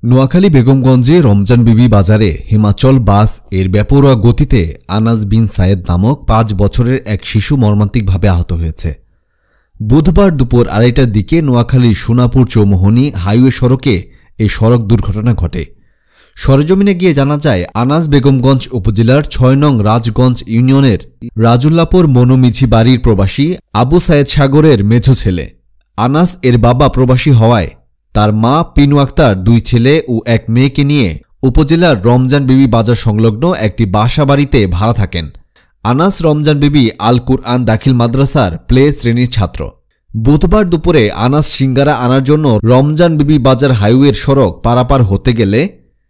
নোয়াখালী বেগমগঞ্জে রমজান বিবি বাজারে হিমাচল বাস এর বেপরোয়া গতিতে আনাস বিন সায়েদ নামক ৫ বছরের এক শিশু মর্মান্তিকভাবে আহত হয়েছে। বুধবার দুপুর ২:৩০টার দিকে নোয়াখালীর সোনাপুর চৌমোহনী হাইওয়ে সড়কে এই সড়ক দুর্ঘটনা ঘটে। সরেজমিনে গিয়ে জানা যায়, আনাস বেগমগঞ্জ উপজেলার ৬ নং রাজগঞ্জ ইউনিয়নের রাজুল্লাপুর মনুমিছি বাড়ির প্রবাসী আবু সায়েদ সাগরের মেঝো ছেলে। আনাস এর বাবা প্রবাসী হওয়ায় তার মা পিনু আক্তার ২ ছেলে ও এক মেয়েকে নিয়ে উপজেলার রমজান বিবি বাজার সংলগ্ন একটি বাসা বাড়িতে ভাড়া থাকেন। আনাস রমজান বিবি আল কুরআন দাখিল মাদ্রাসার প্লে শ্রেণীর ছাত্র। বুধবার দুপুরে আনাস সিঙ্গারা আনার জন্য রমজান বিবি বাজার হাইওয়ের সড়ক পারাপার হতে গেলে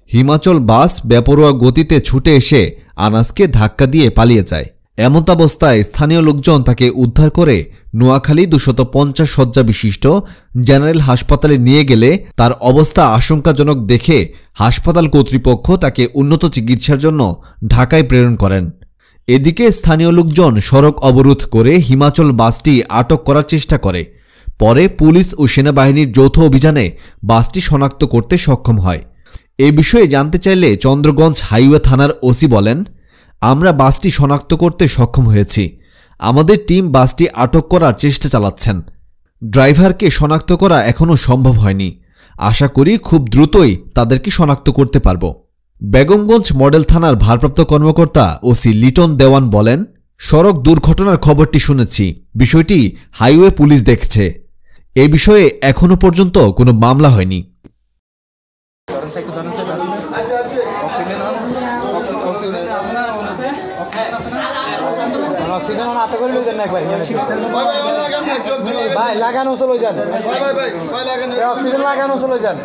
হিমাচল বাস বেপরোয়া গতিতে ছুটে এসে আনাসকে ধাক্কা দিয়ে পালিয়ে যায়। এমতাবস্থায় স্থানীয় লোকজন তাকে উদ্ধার করে নোয়াখালী ২৫০ শয্যা বিশিষ্ট জেনারেল হাসপাতালে নিয়ে গেলে তার অবস্থা আশঙ্কাজনক দেখে হাসপাতাল কর্তৃপক্ষ তাকে উন্নত চিকিৎসার জন্য ঢাকায় প্রেরণ করেন। এদিকে স্থানীয় লোকজন সড়ক অবরোধ করে হিমাচল বাসটি আটক করার চেষ্টা করে। পরে পুলিশ ও সেনাবাহিনীর যৌথ অভিযানে বাসটি শনাক্ত করতে সক্ষম হয়। এ বিষয়ে জানতে চাইলে চন্দ্রগঞ্জ হাইওয়ে থানার ওসি বলেন, আমরা বাসটি শনাক্ত করতে সক্ষম হয়েছি। আমাদের টিম বাসটি আটক করার চেষ্টা চালাচ্ছেন। ড্রাইভারকে শনাক্ত করা এখনও সম্ভব হয়নি। আশা করি খুব দ্রুতই তাদেরকে শনাক্ত করতে পারব। বেগমগঞ্জ মডেল থানার ভারপ্রাপ্ত কর্মকর্তা ওসি লিটন দেওয়ান বলেন, সড়ক দুর্ঘটনার খবরটি শুনেছি, বিষয়টি হাইওয়ে পুলিশ দেখছে। এ বিষয়ে এখনও পর্যন্ত কোনো মামলা হয়নি। ভাই লাগানো চলে যান, অক্সিজেন লাগানো চলে যান।